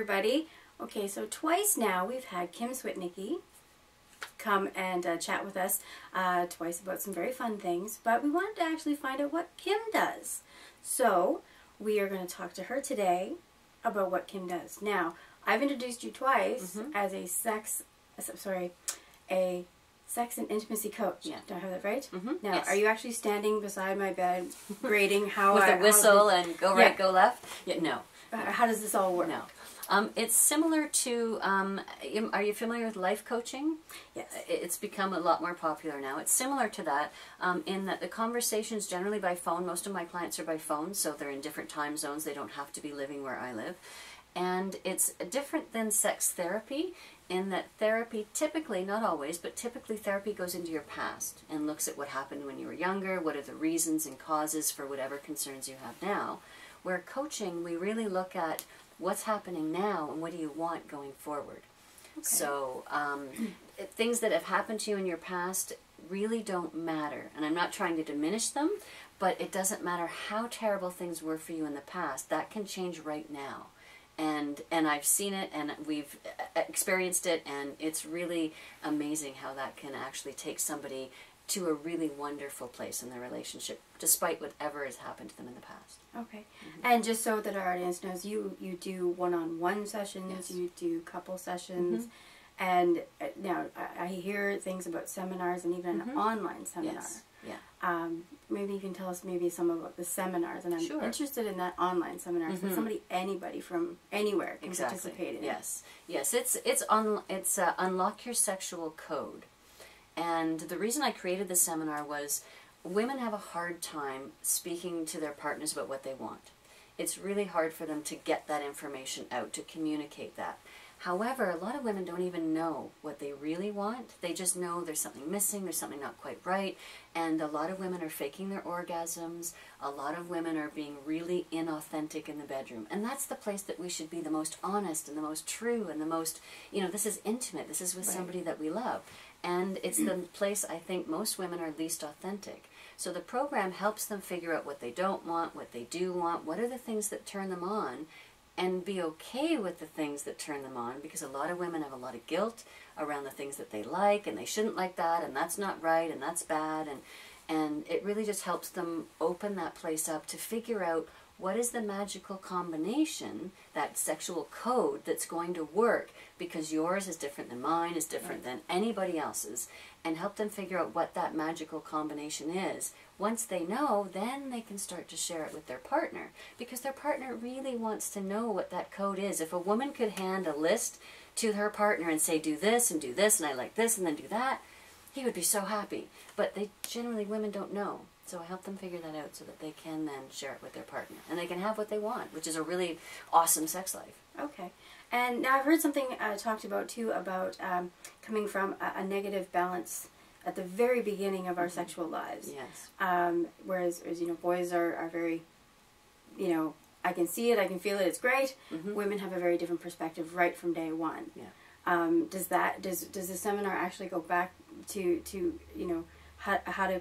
everybody. Okay, so twice now we've had Kim Switnicki come and chat with us twice about some very fun things, but we wanted to actually find out what Kim does. So we are going to talk to her today about what Kim does. Now, I've introduced you twice as a sex and intimacy coach. Yeah. Do I have that right? Now, Yes. are you actually standing beside my bed grading how with a whistle and go right, go left? Yeah, no. How does this all work? No. It's similar to, are you familiar with life coaching? Yes. It's become a lot more popular now. It's similar to that in that the conversations generally by phone. Most of my clients are by phone, so they're in different time zones. They don't have to be living where I live. And it's different than sex therapy in that therapy typically, not always, but typically therapy goes into your past and looks at what happened when you were younger, what are the reasons and causes for whatever concerns you have now. Where coaching, we really look at what's happening now and what do you want going forward. Okay. So things that have happened to you in your past really don't matter. And I'm not trying to diminish them, but it doesn't matter how terrible things were for you in the past. That can change right now. And I've seen it and we've experienced it, and it's really amazing how that can actually take somebody to a really wonderful place in their relationship, despite whatever has happened to them in the past. Okay. And just so that our audience knows, you do one-on-one sessions, yes. You do couple sessions, and now I hear things about seminars and even an online seminar. Yes. Yeah. Maybe you can tell us maybe some about the seminars, and I'm interested in that online seminar. So anybody from anywhere can participate in. Yes, yes. It's Unlock Your Sexual Code, and the reason I created this seminar was women have a hard time speaking to their partners about what they want. It's really hard for them to get that information out, to communicate that. However, a lot of women don't even know what they really want. They just know there's something missing, there's something not quite right, and a lot of women are faking their orgasms. A lot of women are being really inauthentic in the bedroom. And that's the place that we should be the most honest and the most true and the most, this is intimate. This is with somebody that we love. And it's the place I think most women are least authentic. So the program helps them figure out what they don't want, what they do want, what are the things that turn them on, and be okay with the things that turn them on, because a lot of women have a lot of guilt around the things that they like, and they shouldn't like that, and that's not right, and that's bad, and it really just helps them open that place up to figure out what is the magical combination, that sexual code that's going to work, because yours is different than mine, is different than anybody else's, and help them figure out what that magical combination is. Once they know, then they can start to share it with their partner, because their partner really wants to know what that code is. If a woman could hand a list to her partner and say, do this, and I like this, and then do that, he would be so happy. But women don't know. So I help them figure that out so that they can then share it with their partner. And they can have what they want, which is a really awesome sex life. Okay. And now I've heard something talked about too about coming from a negative balance at the very beginning of our sexual lives. Yes. Whereas boys are very, I can see it, I can feel it, it's great. Women have a very different perspective right from day one. Yeah. Does the seminar actually go back to how to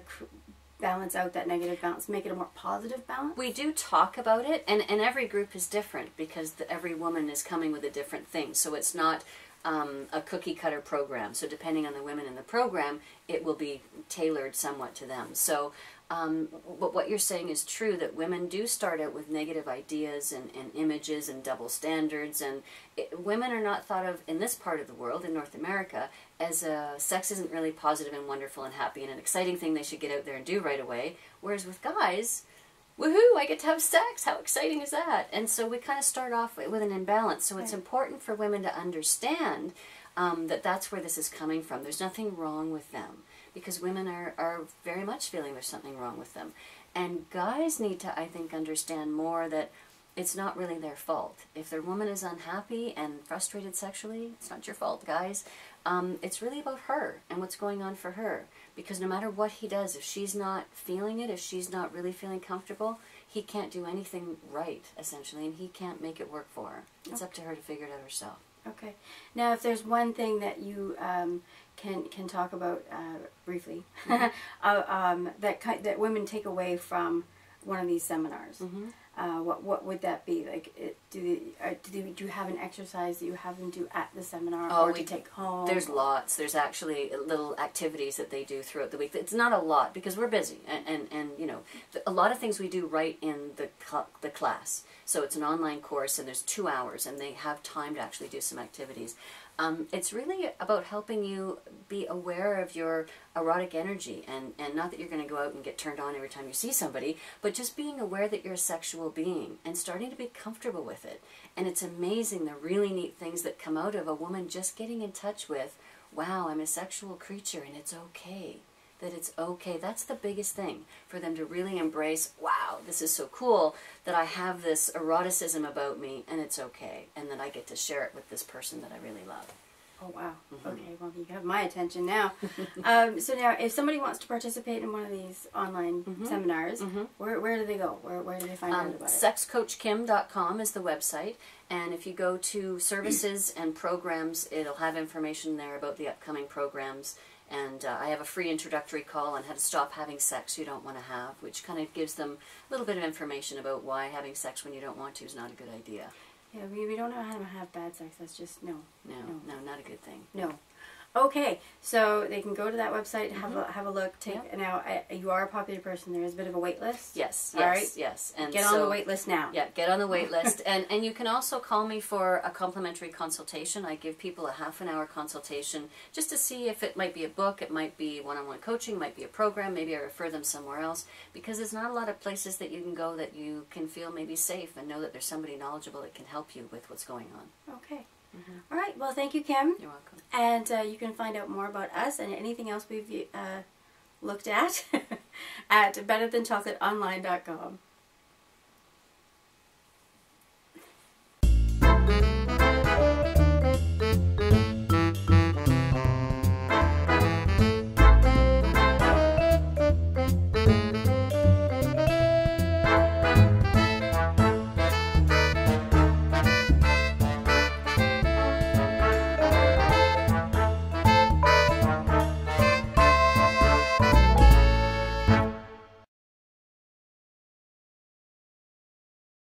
balance out that negative balance, make it a more positive balance? We do talk about it, and every group is different, because every woman is coming with a different thing. So it's not a cookie cutter program. So depending on the women in the program, it will be tailored somewhat to them. So but what you're saying is true, that women do start out with negative ideas and images and double standards, and women are not thought of in this part of the world, in North America, as sex isn't really positive and wonderful and happy and an exciting thing they should get out there and do right away. Whereas with guys, woohoo, I get to have sex, how exciting is that? And so we kind of start off with an imbalance. So it's important for women to understand that that's where this is coming from. There's nothing wrong with them, because women are very much feeling there's something wrong with them. And guys need to, I think, understand more that it's not really their fault. If their woman is unhappy and frustrated sexually, it's not your fault, guys. It's really about her and what's going on for her. Because no matter what he does, if she's not feeling it, if she's not really feeling comfortable, he can't do anything right, essentially, and he can't make it work for her. It's up to her to figure it out herself. Okay. Now, if there's one thing that you can talk about briefly, that women take away from one of these seminars, Mm-hmm. What would that be? Like, do you have an exercise that you have them do at the seminar or to take home? There's lots. There's actually little activities that they do throughout the week. It's not a lot because we're busy, and you know, a lot of things we do right in the class. So it's an online course, and there's 2 hours, and they have time to actually do some activities. It's really about helping you be aware of your erotic energy, and not that you're going to go out and get turned on every time you see somebody, but just being aware that you're a sexual being and starting to be comfortable with it. And it's amazing the really neat things that come out of a woman just getting in touch with, wow, I'm a sexual creature and it's okay. That it's okay. That's the biggest thing, for them to really embrace, wow, this is so cool that I have this eroticism about me and it's okay, and that I get to share it with this person that I really love. Oh, wow. Mm-hmm. Okay, well, you have my attention now. So now, if somebody wants to participate in one of these online seminars, where do they go? Where do they find out about it? Sexcoachkim.com is the website, and if you go to services and programs, it'll have information there about the upcoming programs. And I have a free introductory call on how to stop having sex you don't want to have, which kind of gives them a little bit of information about why having sex when you don't want to is not a good idea. Yeah, we don't know how to have bad sex. That's just, no, not a good thing. No. Okay, so they can go to that website, have a look. Now, you are a popular person. There is a bit of a wait list. Yes, All yes, right? yes. And get on the wait list now. Yeah, get on the wait list. And you can also call me for a complimentary consultation. I give people a half-an-hour consultation just to see if it might be a book, it might be one-on-one coaching, might be a program, maybe I refer them somewhere else, because there's not a lot of places that you can go that you can feel maybe safe and know that there's somebody knowledgeable that can help you with what's going on. Okay. All right. Well, thank you, Kim. You're welcome. And you can find out more about us and anything else we've looked at at betterthanchocolateonline.com.